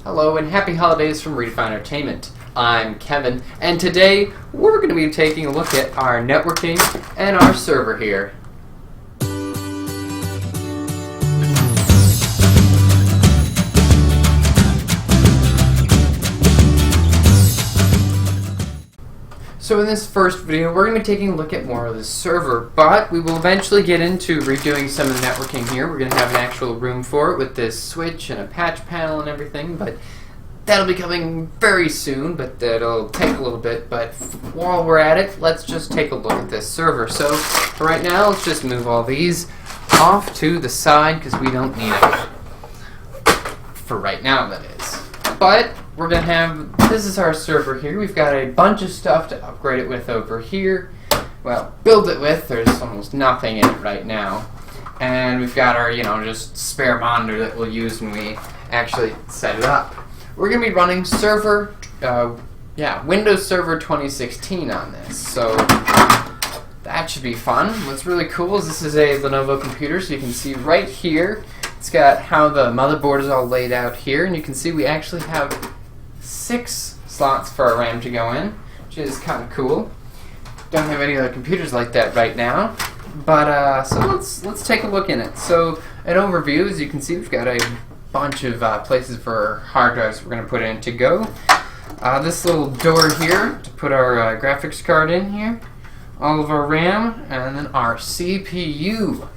Hello and happy holidays from Redefine Entertainment. I'm Kevin, and today we're going to be taking a look at our networking and our server here. So in this first video, we're going to be taking a look at more of the server, but we will eventually get into redoing some of the networking here. We're going to have an actual room for it with this switch and a patch panel and everything, but that'll be coming very soon, but that'll take a little bit. But while we're at it, let's just take a look at this server. So for right now, let's just move all these off to the side because we don't need them. For right now, that is. But we're going to have, this is our server here. We've got a bunch of stuff to upgrade it with over here. Well, build it with. There's almost nothing in it right now. And we've got our, just spare monitor that we'll use when we actually set it up. We're going to be running server, Windows Server 2016 on this. So that should be fun. What's really cool is this is a Lenovo computer, so you can see right here, it's got how the motherboard is all laid out here, and you can see we actually have 6 slots for our RAM to go in, which is kind of cool. Don't have any other computers like that right now, but so let's take a look in it. So an overview, as you can see, we've got a bunch of places for hard drives we're going to put in to go. This little door here to put our graphics card in here, all of our RAM, and then our CPU.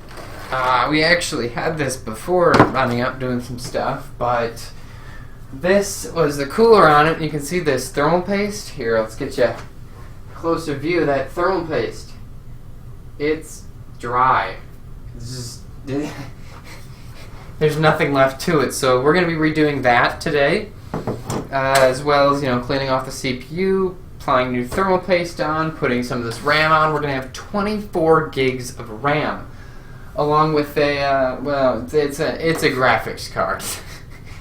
We actually had this before running up doing some stuff, but this was the cooler on it. You can see this thermal paste. Here, let's get you a closer view of that thermal paste. It's dry. It's just, there's nothing left to it. So we're going to be redoing that today, as well as cleaning off the CPU, applying new thermal paste on, putting some of this RAM on. We're going to have 24 gigs of RAM. Along with a, it's a graphics card.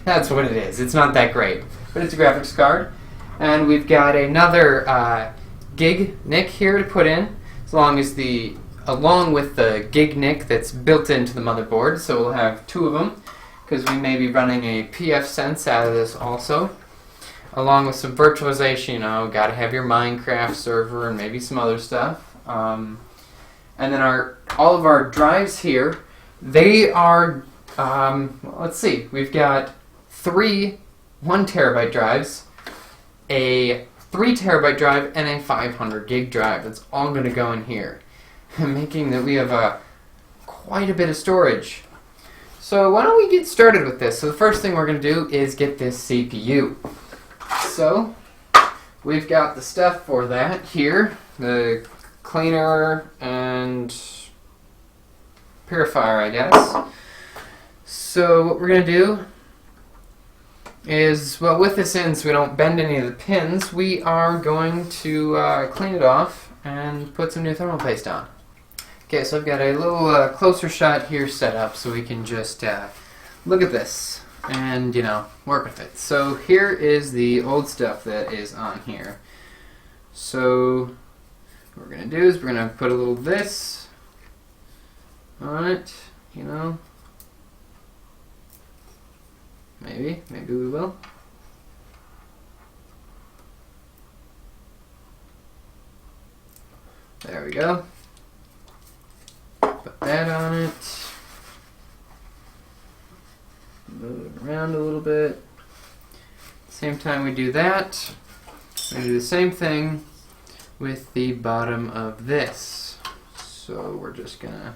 That's what it is. It's not that great, but it's a graphics card. And we've got another gig NIC here to put in, along with the gig NIC that's built into the motherboard. So we'll have 2 of them, because we may be running a pfSense out of this also, along with some virtualization. Got to have your Minecraft server and maybe some other stuff. And then all of our drives here, they are, let's see, we've got 3 1 terabyte drives, a 3 terabyte drive, and a 500 gig drive. That's all going to go in here, making that we have quite a bit of storage. So why don't we get started with this? So the first thing we're going to do is get this CPU. So we've got the stuff for that here, the cleaner and purifier, I guess. So what we're going to do is, with this in, so we don't bend any of the pins, we are going to clean it off and put some new thermal paste on. Okay, so I've got a little closer shot here set up so we can just look at this and, work with it. So here is the old stuff that is on here. So what we're going to do is we're going to put a little of this on it, Maybe we will. There we go. Put that on it. Move it around a little bit. Same time we do that, we're going to do the same thing with the bottom of this. So we're just gonna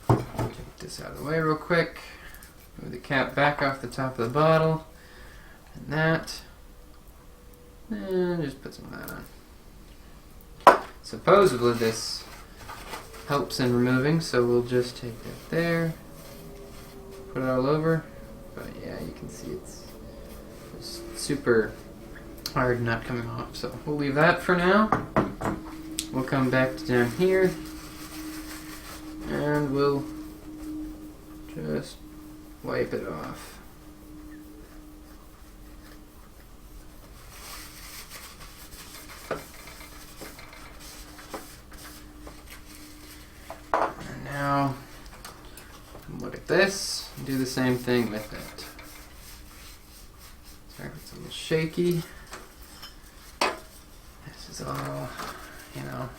take this out of the way real quick. Move the cap back off the top of the bottle, and that, and just put some of that on. Supposedly this helps in removing, so we'll just take that there, put it all over. But yeah, you can see it's just super hard not coming off, so we'll leave that for now. We'll come back to down here and we'll just wipe it off. And now look at this, do the same thing with it. Sorry if it's a little shaky. This is all, you know,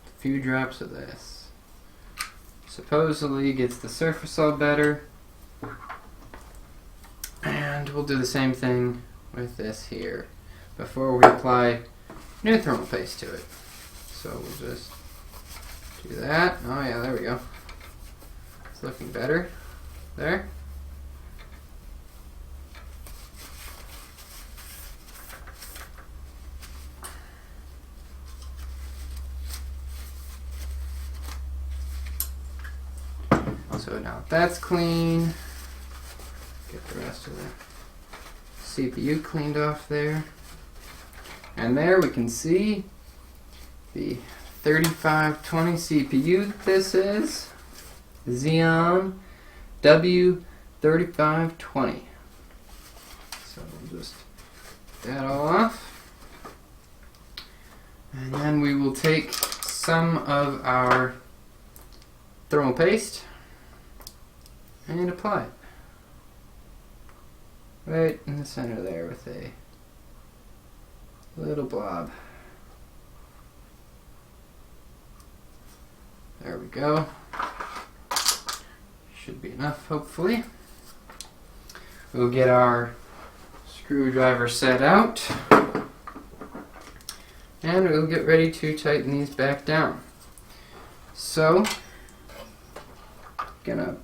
a few drops of this. Supposedly gets the surface all better. And we'll do the same thing with this here before we apply new thermal paste to it. So we'll just do that. Oh yeah, there we go. It's looking better. There. So now that's clean. Get the rest of the CPU cleaned off there. And there we can see the 3520 CPU this is. Xeon W3520. So we'll just get that all off. And then we will take some of our thermal paste and apply it. Right in the center there with a little blob. There we go. Should be enough, hopefully. We'll get our screwdriver set out and we'll get ready to tighten these back down. So, gonna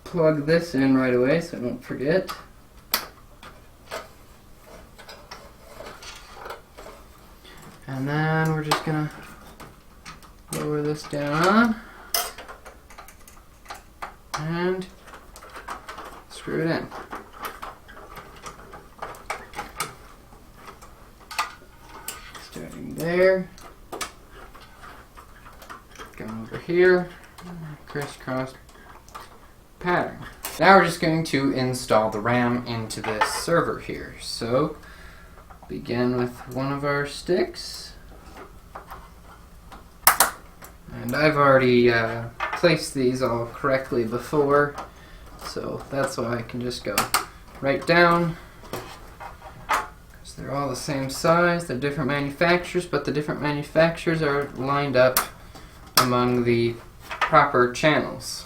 plug this in right away so I don't forget. And then we're just gonna lower this down and screw it in. Starting there, going over here, crisscross pattern. Now we're just going to install the RAM into this server here. So begin with one of our sticks. And I've already placed these all correctly before, so that's why I can just go right down. Because they're all the same size, they're different manufacturers, but the different manufacturers are lined up among the proper channels.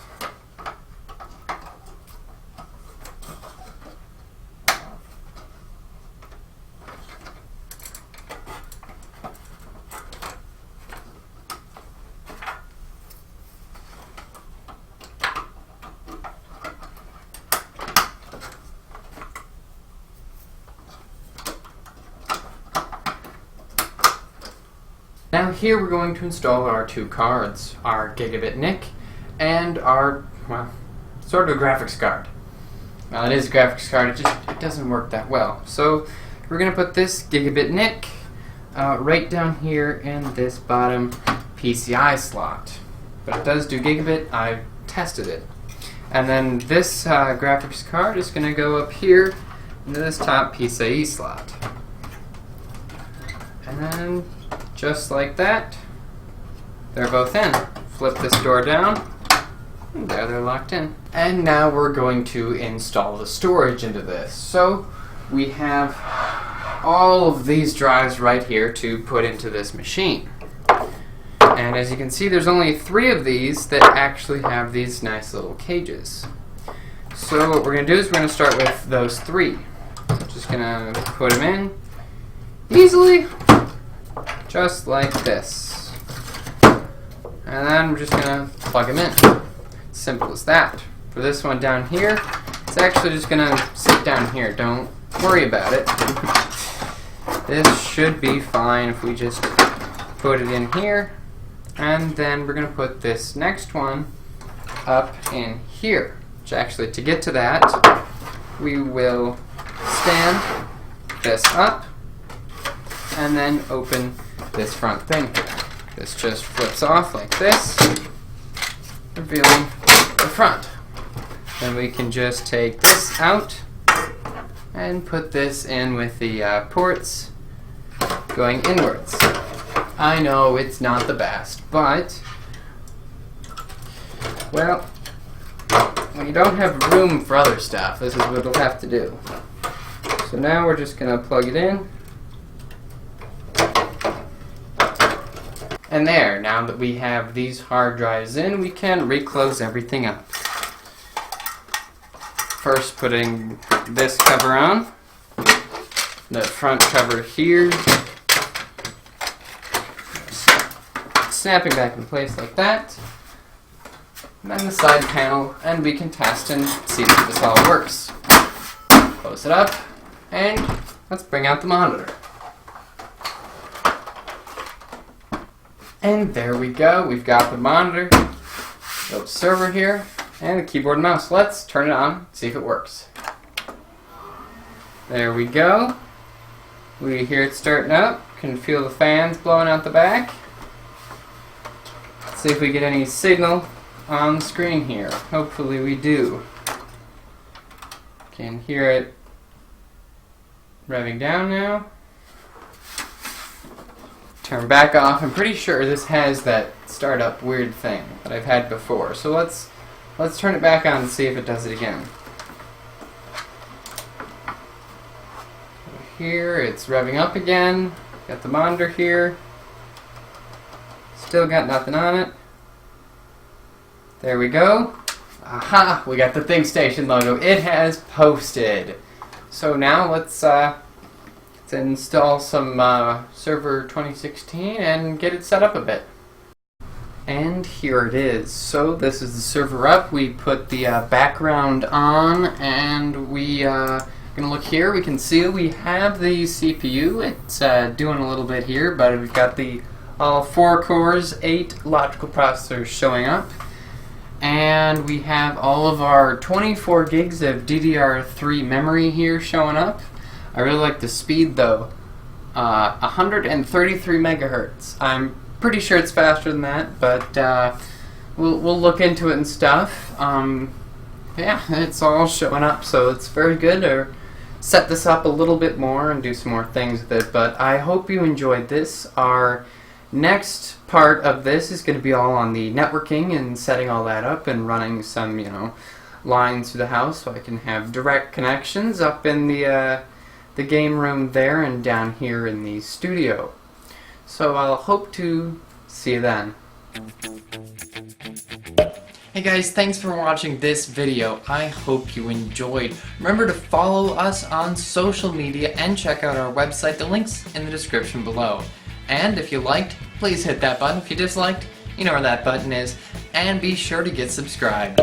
Now here we're going to install our two cards, our gigabit NIC and our, well, sort of a graphics card. Well, it is a graphics card, it doesn't work that well. So we're going to put this gigabit NIC right down here in this bottom PCI slot. But it does do gigabit, I tested it. And then this graphics card is going to go up here into this top PCIe slot. And then just like that, they're both in. Flip this door down, and there they're locked in. And now we're going to install the storage into this. So we have all of these drives right here to put into this machine. And as you can see, there's only 3 of these that actually have these nice little cages. So what we're going to do is we're going to start with those 3. So just going to put them in easily, just like this. And then we're just going to plug them in. Simple as that. For this one down here, it's actually just going to sit down here. Don't worry about it. This should be fine if we just put it in here. And then we're going to put this next one up in here. Which actually, to get to that, we will stand this up and then open this front thing here. This just flips off like this, revealing the front. Then we can just take this out and put this in with the ports going inwards. I know it's not the best, but, well, when you don't have room for other stuff, this is what we'll have to do. So now we're just going to plug it in. And there, now that we have these hard drives in, we can reclose everything up. First putting this cover on, the front cover here, snapping back in place like that, and then the side panel, and we can test and see if this all works. Close it up, and let's bring out the monitor. And there we go, we've got the monitor, the server here, and the keyboard and mouse. Let's turn it on, see if it works. There we go. We hear it starting up, can feel the fans blowing out the back. Let's see if we get any signal on the screen here. Hopefully we do. Can hear it revving down now. Turn back off. I'm pretty sure this has that startup weird thing that I've had before. So let's turn it back on and see if it does it again. Here it's revving up again. Got the monitor here. Still got nothing on it. There we go. Aha! We got the ThinkStation logo. It has posted. So now let's install some Server 2016 and get it set up a bit. And here it is. So this is the server up. We put the background on, and we gonna look here. We can see we have the CPU. It's doing a little bit here, but we've got the all 4 cores, 8 logical processors showing up. And we have all of our 24 gigs of DDR3 memory here showing up. I really like the speed though. 133 megahertz. I'm pretty sure it's faster than that, but we'll look into it and stuff. Yeah, it's all showing up, so it's very good. Or set this up a little bit more and do some more things with it. But I hope you enjoyed this. Our next part of this is going to be all on the networking and setting all that up and running some, lines through the house so I can have direct connections up in the game room there and down here in the studio. So I'll hope to see you then. Hey guys, thanks for watching this video. I hope you enjoyed. Remember to follow us on social media and check out our website. The link's in the description below. And if you liked, please hit that button. If you disliked, you know where that button is. And be sure to get subscribed.